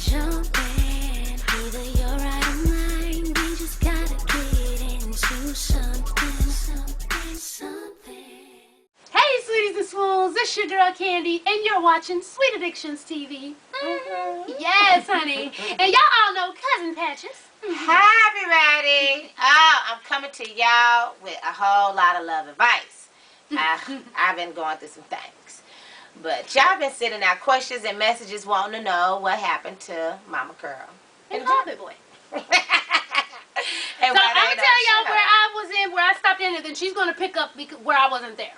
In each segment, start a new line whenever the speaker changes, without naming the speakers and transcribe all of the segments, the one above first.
jumping. Either you're right or mine. We just gotta get into something.
Hey, sweeties and swoons, it's your girl Candy, and you're watching Sweet Addictions TV. Yes, honey. And y'all all know Cousin Patches.
Hi, everybody. Oh, I'm coming to y'all with a whole lot of love advice. I've been going through some things. But y'all been sending out questions and messages wanting to know what happened to Mama Curl.
And Hobbit Boy.
And
So I'm
why
going
they
to tell y'all
don't
where I stopped in, and then she's going to pick up where I wasn't there.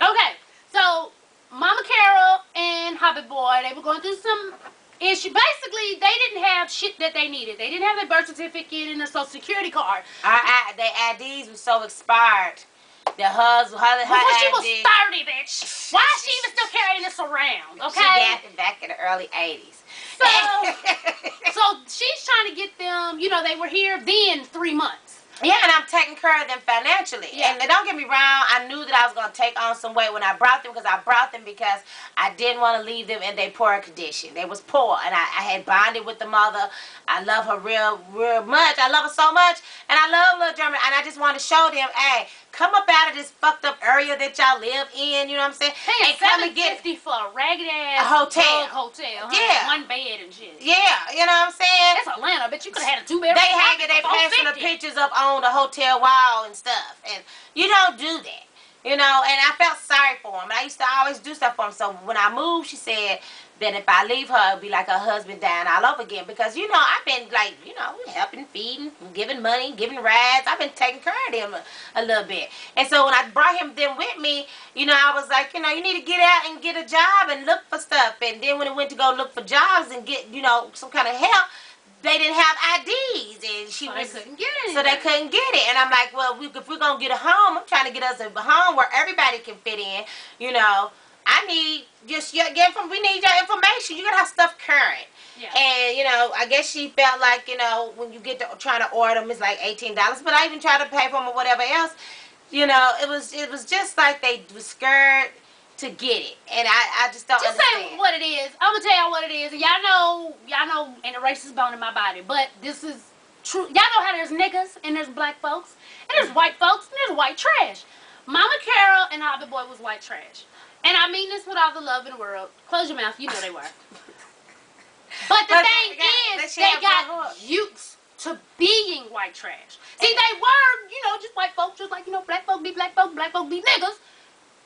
Okay, so Mama Carol and Hobbit Boy, they were going through some issue. Basically, they didn't have shit that they needed. They didn't have their birth certificate and their social security card.
Their IDs were so expired. The husband, her
Before she
ID.
was 30, bitch. Why is she even still carrying this around, okay?
She got it back in the early 80s.
So she's trying to get them, you know, they were here then 3 months.
Yeah, and I'm taking care of them financially.
Yeah.
And don't get me wrong, I knew that I was going to take on some weight when I brought them, because I didn't want to leave them in their poor condition. They was poor, and I had bonded with the mother. I love her real much. I love her so much, and I love little German, and I just want to show them, hey, come up out of this fucked up area that y'all live in, you know what I'm saying?
Paying
and come and get
$750 for a ragged ass
hotel.
hotel.
Yeah.
One bed and shit.
Yeah, you know what I'm saying?
That's Atlanta, bitch. You could have had a 2-bedroom.
They hanging their personal pictures up on the hotel wall and stuff, and you don't do that, you know. And I felt sorry for them. I used to always do stuff for them. So when I moved, she said that if I leave her, it'd be like her husband dying all over again, because you know I've been like, you know, helping, feeding, giving money, giving rides. I've been taking care of them a little bit. And so when I brought them with me, you know, I was like, you know, you need to get out and get a job and look for stuff. And then when it went to go look for jobs and get, you know, some kind of help, they didn't have IDs, and
they couldn't get it.
So they couldn't get it. And I'm like, well, if we're gonna get a home, I'm trying to get us a home where everybody can fit in. You know, I need we need your information. You gotta have stuff current.
Yeah.
And you know, I guess she felt like, you know, when you get to trying to order them, it's like $18. But I even tried to pay for them or whatever else. You know, it was just like they was scared to get it, and I just don't understand.
Just say what it is. I'm gonna tell y'all what it is, and y'all know, ain't a racist bone in my body, but this is true. Y'all know how there's niggas and there's black folks and there's white folks and there's white trash. Mama Carol and Hobbit Boy was white trash, and I mean this with all the love in the world. Close your mouth, you know they were. But the thing is, they got used to being white trash. See, they were, you know, just white folks, just like, you know, black folk be black folk be niggas.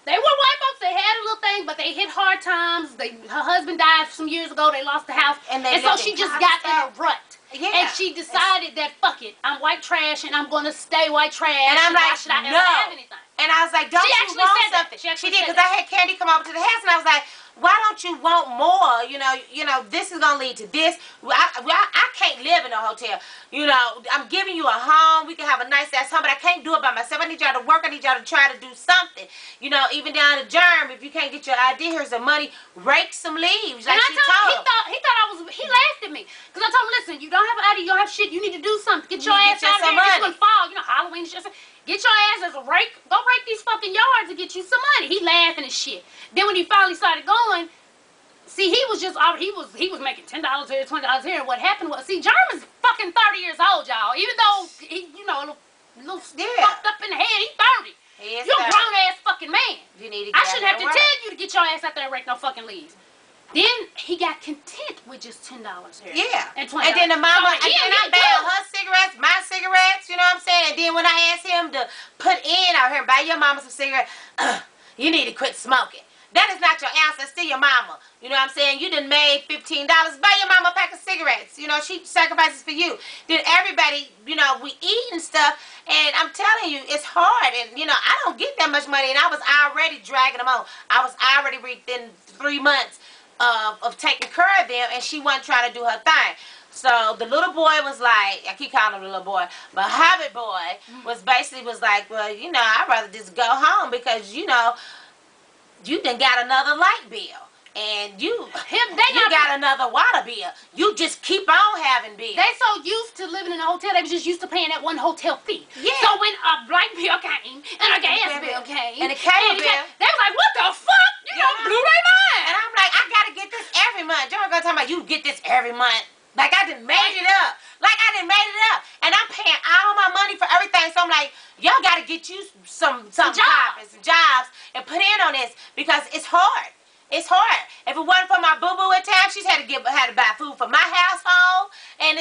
They were white folks. They had a little thing, but they hit hard times. Her husband died some years ago. They lost the house, and so she just got in a rut.
Yeah.
And she decided that fuck it, I'm white trash, and I'm gonna stay white trash.
And I'm like,
why should I ever
no.
have anything?
And I was like, don't you want something? She did, because I had Candy come over to the house, and I was like, why don't you want more? You know, this is gonna lead to this. I can't live in a hotel. You know, I'm giving you a home. We can have a nice ass home, but I can't do it by myself. I need y'all to work. I need y'all to try to do something. You know, even down to germ. If you can't get your ID, here's some money. Rake some leaves, like she told him.
He laughed at me, because I told him, listen, you don't have an ID, you don't have shit. You need to do something. Get your ass out of here. It's gonna fall. You know, Halloween is just. Get your ass as a rake. Go rake these fucking yards and get you some money. He laughing and shit. Then when he finally started going, see, he was making $10 here, $20 here. And what happened was, see, German's fucking 30 years old, y'all. Even though he, you know, a little fucked up in the head, he's 30. You're a grown ass fucking man.
You need to
I shouldn't have to tell you to get your ass out there and rake no fucking leaves. Then he got content with just $10 here.
Yeah.
And $20.
And then the mama,
and then
I bailed her cigarettes, my cigarettes, you know what I'm saying? And then when I asked him to put in out here and buy your mama some cigarettes, you need to quit smoking. That is not your answer. It's still your mama. You know what I'm saying? You done made $15. Buy your mama a pack of cigarettes. You know, she sacrifices for you. Then everybody, you know, we eat and stuff. And I'm telling you, it's hard. And, you know, I don't get that much money. And I was already dragging them on. I was already within 3 months of taking care of them. And she wasn't trying to do her thing. So the little boy was like, I keep calling him the little boy, but Hobbit Boy was like, well, you know, I'd rather just go home because, you know, you done got another light bill. And you got another water bill. You just keep on having bills.
They so used to living in a hotel, they was just used to paying that one hotel fee.
Yeah.
So when a light bill came, and a gas bill came,
and a cable bill,
they was like, what the fuck? You know, blew their mind.
And I'm like, I gotta get this every month. John every month. Like I done made it up. And I'm paying all my money for everything. So I'm like, y'all got to get you some jobs and put in on this because it's hard. It's hard. If it wasn't for my boo-boo at times, she's had to buy food for my household. And,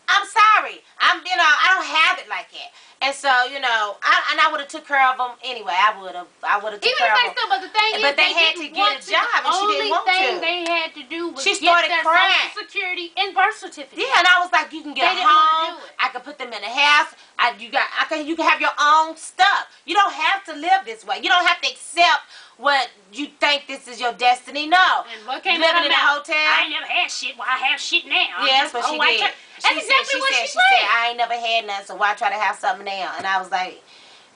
I'm sorry. I don't have it like that. And so, I would have took care of them anyway. I would have took
Even
care
if
of
they
them.
still, but the thing is,
But they had to get a job, and she didn't want
The only
to.
thing they had to do was
She
get
started
their
crying.
Social Security and birth certificate.
Yeah, and I was like, you can get
They
a
didn't wanna
home.
do it.
I could put them in a house. You can have your own stuff. You don't have to live this way. You don't have to accept what you think this is your destiny. No.
And what came
Living
out of
in a
mouth?
hotel.
I ain't never had shit. Well, I have shit now.
Yeah, that's what she did.
That's exactly what she said.
I ain't never had nothing, so why try to have something now? And I was like,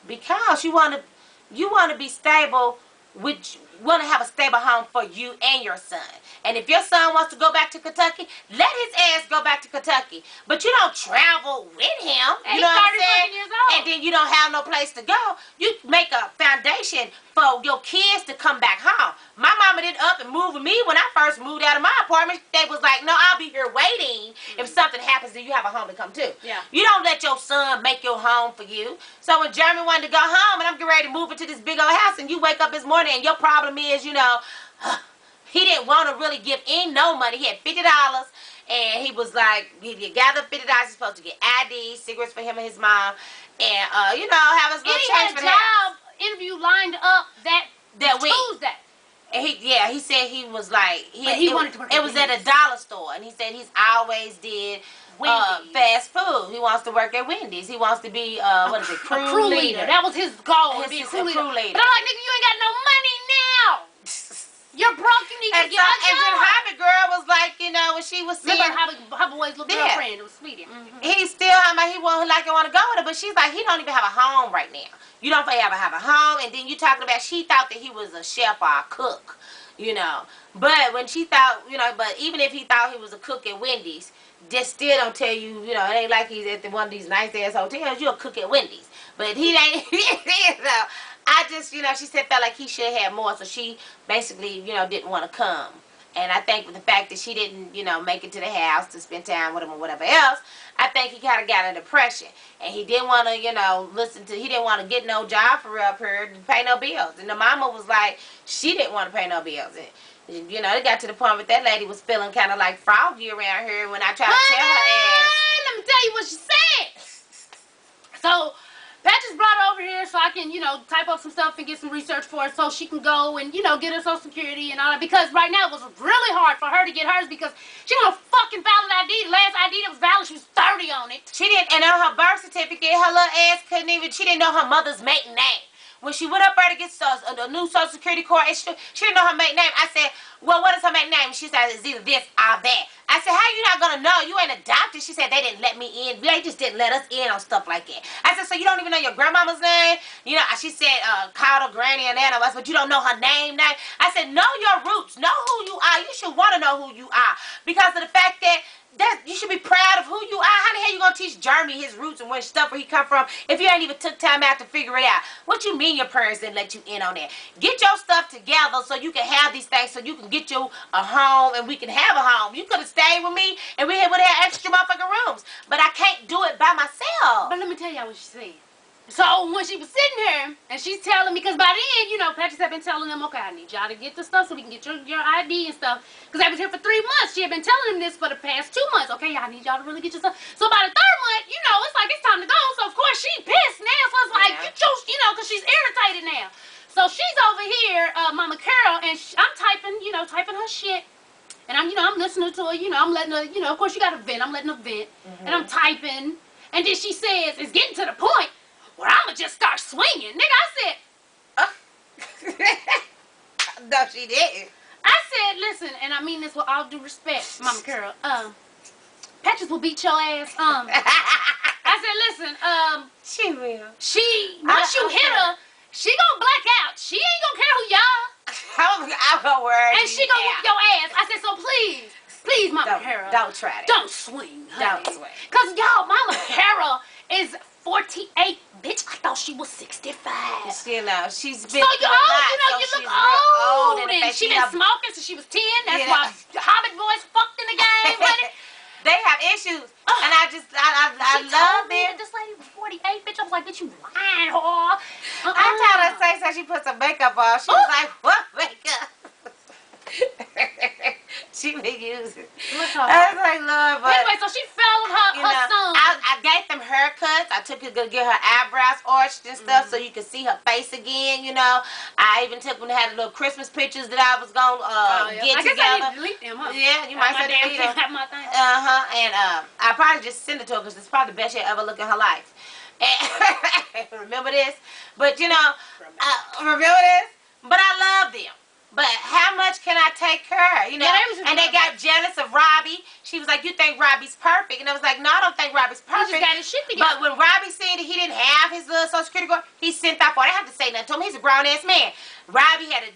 because you want to be stable, want to have a stable home for you and your son. And if your son wants to go back to Kentucky, let his ass go back to Kentucky. But you don't travel with him.
And
You know what I'm
he's 30
saying?
years old.
And then you don't have no place to go. You make a foundation for your kids to come back home. My mama didn't up and move with me when I first moved out of my apartment. They was like, no, I'll be here waiting. If something happens, then you have a home to come to.
Yeah.
You don't let your son make your home for you. So when Jeremy wanted to go home and I'm getting ready to move into this big old house and you wake up this morning and your problem is, he didn't want to really give in no money. He had $50 and he was like, he gathered $50. He's supposed to get ID, cigarettes for him and his mom, and have his little change for
And he had a job interview lined up that
week.
Tuesday.
And he said he was like,
he wanted to work
it
at
was at a
Wendy's.
dollar store, and he said he's always did
Wendy's.
fast food. He wants to work at Wendy's. He wants to be
A crew leader. That was his goal. To be a crew leader. But I'm like, nigga, you ain't got no money now. You're broke. You need to get a job.
And then Hobbit girl was like, when she was seeing.
Remember Hobbit Boy's little girlfriend? It was Sweetie. Mm-hmm.
He still, he want to go with her, but she's like, he don't even have a home right now. You don't ever have a home, and then you talking about she thought that he was a chef or a cook, But when she thought, but even if he thought he was a cook at Wendy's, just still don't tell you, it ain't like he's at one of these nice ass hotels. You're a cook at Wendy's, but he ain't. I just, she said felt like he should have more, so she basically, didn't want to come. And I think with the fact that she didn't, make it to the house to spend time with him or whatever else, I think he kind of got a depression. And he didn't want to, he didn't want to get no job for real up here to pay no bills. And the mama was like, she didn't want to pay no bills. And, it got to the point where that lady was feeling kind of like froggy around here when I tried to tell her ass.
Let me tell you what she said. So, Patches brought her over here so I can, type up some stuff and get some research for her so she can go and, get her Social Security and all that. Because right now it was really hard for her to get hers because she don't have a fucking valid ID. The last ID that was valid, she was 30 on it.
She didn't, and on her birth certificate, her little ass she didn't know her mother's maiden name. When she went up there to get a new Social Security card, she didn't know her maiden name. I said, well, what is her maiden name? She said, it's either this or that. I said, how you not going to know? You ain't adopted. She said, they didn't let me in. They just didn't let us in on stuff like that. I said, so you don't even know your grandmama's name? She said, called her granny and that of us, but you don't know her name. I said, know your roots. Know who you are. You should want to know who you are. Because of the fact that you should be proud of who you are. How the hell you gonna teach Jeremy his roots and where he come from if you ain't even took time out to figure it out? What you mean your parents didn't let you in on that? Get your stuff together so you can have these things, so you can get you a home and we can have a home. You could have stayed with me and we would have extra motherfucking rooms. But I can't do it by myself.
But let me tell y'all what she said. So when she was sitting here and she's telling me, because by then, Patches had been telling them, okay, I need y'all to get the stuff so we can get your ID and stuff. Because I was here for 3 months. She had been telling them this for the past 2 months. Okay, I need y'all to really get your stuff. So by the 3rd month, it's like it's time to go. So of course she pissed now. So it's like, get your, because she's irritated now. So she's over here, Mama Carol, and I'm typing her shit. And I'm listening to her, I'm letting her, of course you got to vent. I'm letting her vent. And I'm typing. And then she says, it's getting to the point where I'm going to just start swinging. Nigga, I said.
No, she didn't.
I said, listen, and I mean this with all due respect, Mama Carol. Patches will beat your ass. I said, listen,
she will.
Once you hit her, she gonna black out. She ain't gonna care who y'all.
I'm gonna worry.
And she gonna whoop your ass. I said, so please, Mama Carol.
Don't try that.
Don't swing, honey.
Don't swing.
Cause y'all, Mama Carol is 48, bitch. I thought she was 65.
She's been
so
through a lot, so
look
she's real
old.
in the
And
face.
she been smoking since she was 10. That's
Yeah.
why Hobbit boys fucked in the game, honey.
They have issues, and I
She
love
told me
them.
that this lady was 48, bitch. I was like, bitch, you lying, whore.
I told her to say so. She put some makeup on. She was like, "What makeup?" She been using. I was like, Lord, but
Anyway, so she followed her son.
I gave them haircuts. I took her to get her eyebrows arched and stuff, so you could see her face again. You know, I even took them to have little Christmas pictures that I was gonna get
I guess
together.
I need to delete them, huh?
Yeah, you might say delete them.
Have my thing.
And I probably just send it to her because it's probably the best she ever looked in her life. And remember this? But you know, remember this? But I love them. But how much can I take her? You know,
Yeah,
they got jealous of Robbie. She was like, "You think Robbie's perfect?" And I was like, "No, I don't think Robbie's perfect."
He just got his shit together.
But when Robbie said that he didn't have his little Social Security card, he sent that for. I didn't have to say nothing to him. He's a grown ass man. Robbie had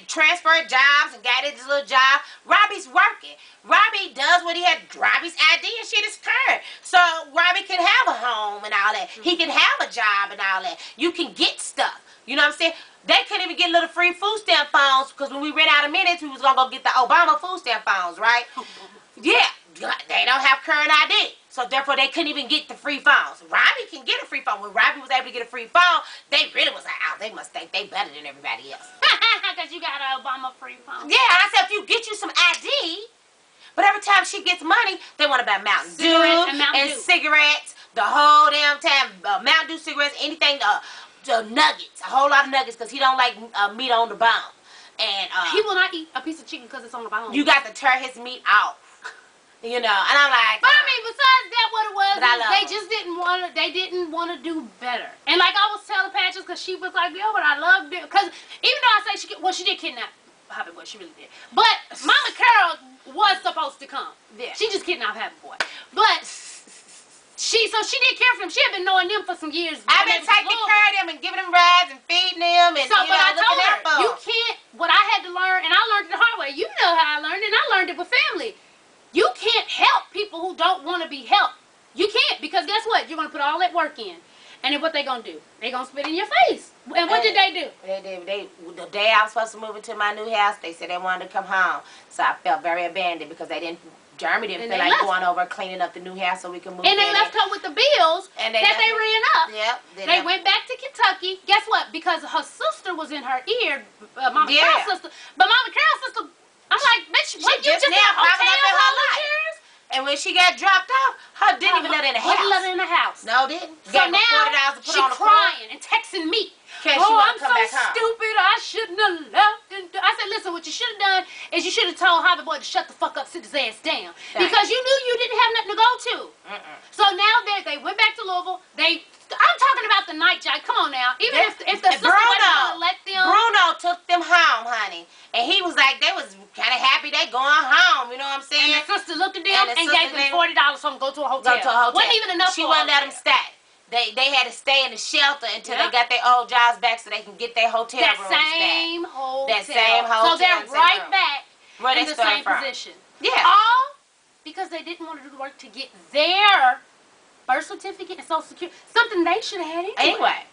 transferred jobs and got his little job. Robbie's working. Robbie does what he had. Robbie's ID and shit is current. So Robbie can have a home and all that. He can have a job and all that. You can get stuff. You know what I'm saying? They couldn't even get little free food stamp phones because when we ran out of minutes, we was going to go get the Obama food stamp phones, right? Yeah. They don't have current ID. So therefore, they couldn't even get the free phones. Robbie can get a free phone. When Robbie was able to get a free phone, they really was like, "Oh, they must think they better than everybody else."
Because you got an Obama free phone.
Yeah, I said, if you get you some ID, but every time she gets money, they want to buy Mountain Dew and cigarettes, the whole damn time, Mountain Dew cigarettes, anything, nuggets, a whole lot of nuggets, because he don't like meat on the bone. And
he will not eat a piece of chicken because it's on the bone.
You got to tear his meat off. You know, and I'm like,
but I mean, besides that, what it was, they
them.
just didn't want to do better. And like I was telling Patches, because she was like, "Yo, but I loved it." Because even though I say she did kidnap Happy Boy, she really did. But Mama Carol was supposed to come.
Yeah.
She just kidnapped Happy Boy. But she did care for them. She had been knowing them for some years.
I've been taking care of them and giving them rides and feeding them and
but I told her,
out for
you can't. What I had to learn, and I learned it the hard way. You know how I learned it, and I learned it with family. You can't help people who don't want to be helped. You can't, because guess what? You're going to put all that work in. And then what they going to do? They going to spit in your face. And what did they do?
The day I was supposed to move into my new house, they said they wanted to come home. So I felt very abandoned because Jeremy didn't feel like going over cleaning up the new house so we could move in.
And they left her with the bills that they ran up.
Yep.
They went back to Kentucky. Guess what? Because her sister was in her ear, Mama Carol's sister. But Mama Carol's sister, I'm like, bitch, what you just
now
hotel
popping up in her life.
volunteers?
And when she got dropped off, her didn't even let her in the house.
Didn't let her in the house.
No, didn't.
So
Gave her
now
$40 to put
she
on the
crying and texting me.
Can't
oh,
she
I'm
come
so
back home?
stupid. I shouldn't have left. I said, listen, what you should have done is you should have told Hobbit Boy to shut the fuck up, sit his ass down. Because you knew you didn't have nothing to go to. So now they went back to Louisville. I'm talking about the night job. Come on now. Even if the sister wasn't going to let them.
Bruno took them home, honey. And he was like, they was kind of happy they going home. You know what I'm saying?
And the sister looked at them and gave them $40 so them go to a hotel. Wasn't even enough
She
for
wouldn't let them stay. They had to stay in the shelter until they got their old jobs back so they can get their hotel rooms back. That same hotel.
So they're right back in the same
from.
position.
Yeah.
All because they didn't want to do the work to get their birth certificate and Social Security. Something they should have had anyway.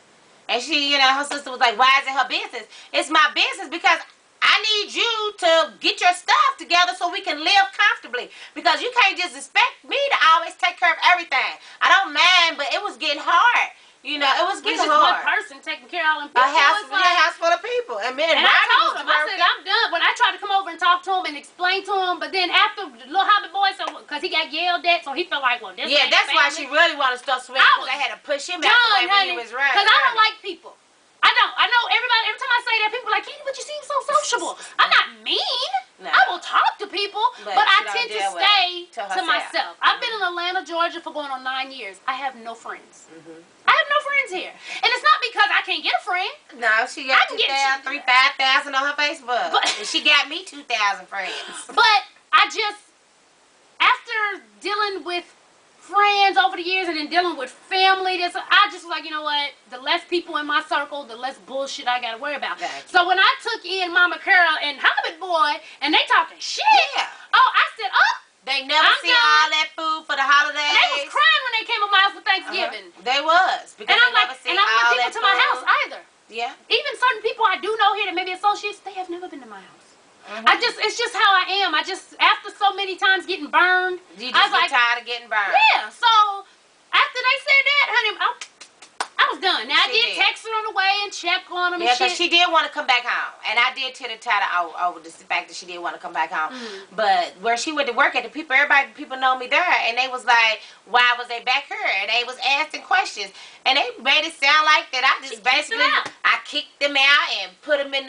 And she, her sister was like, why is it her business? It's my business because I need you to get your stuff together so we can live comfortably. Because you can't just expect me to always take care of everything. I don't mind, but it was getting hard. It was getting hard.
One person taking care of all them people.
A house full of people. And
I told him, I said, I'm done. When I tried to come over and talk to him and explain to him, but then after little Hobbit Boy, because he got yelled at, so he felt like, well, this ain't
that's
family.
why she really wanted to start swinging, because they had to push him out the way when he was running.
Because I don't like people. I know everybody, every time I say that, people are like, Katie, but you seem so sociable. I'm not mean.
No.
I will talk to people, but I tend to stay to myself. I've been in Atlanta, Georgia for going on 9 years. I have no friends. I have no friends here. And it's not because I can't get a friend.
No, she got 2,000, 3,000, 5,000 on her Facebook. And she got me 2,000 friends.
But I just, after dealing with friends over the years and then dealing with family, I just was like, you know what? The less people in my circle, the less bullshit I got to worry about. So when I took in Mama Carol and Hobbit Boy and they talking shit, I said,
they never seen all that food for the holidays.
And they was crying when they came to my house for Thanksgiving.
They was. Because
and I'm
they
like,
never seen
and I don't
all
want people
that
to my
food.
house either.
Yeah.
Even certain people I do know here that maybe associate my house. It's just how I am. After so many times getting burned,
You
I
just
was
get tired of getting burned.
yeah. So after they said that, honey, I was done. Now I did text her on the way and check on them.
Yeah,
because
she did want to come back home, and I did tell her over the fact that she did want to come back home. But where she went to work at, people know me there, and they was like, "Why was they back here?" And they was asking questions, and they made it sound like that I just basically I kicked them out and put them in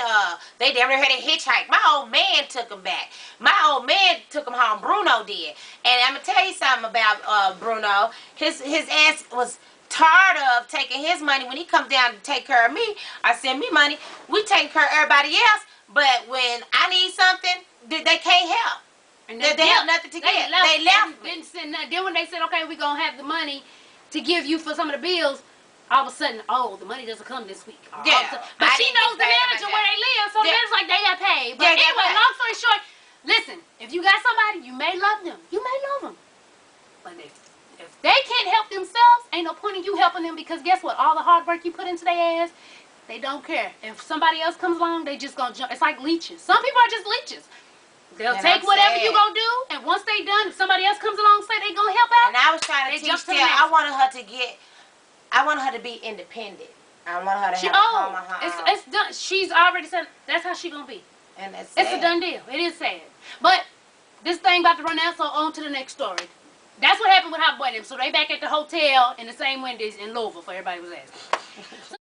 they never had a hitchhike. My old man took them back. My old man took them home. Bruno did, and I'm gonna tell you something about Bruno. His ass was tired of taking his money when he comes down to take care of me or send me money. We take care of everybody else, but when I need something, they can't help.
And
They have nothing to give. They left me.
Didn't send nothing. Then when they said, okay, we're going to have the money to give you for some of the bills, all of a sudden, the money doesn't come this week.
Yeah.
But she knows the manager where they live, so it's like they got paid. But anyway, long story short, listen, if you got somebody, you may love them. You may love them. But if they can't help themselves, ain't no point in you helping them, because guess what? All the hard work you put into their ass, they don't care. If somebody else comes along, they just gonna jump. It's like leeches. Some people are just leeches. They'll take whatever you gonna do, and once they done, if somebody else comes along and say they gonna help out,
and I was trying to teach them. I wanted her to be independent. I want her to have a home of her own.
It's done. She's already said that's how she gonna be.
And it's
a done deal. It is sad. But this thing about to run out, so on to the next story. That's what happened with Hot Boy. So they back at the hotel in the same Wendy's in Louisville, for everybody was asking.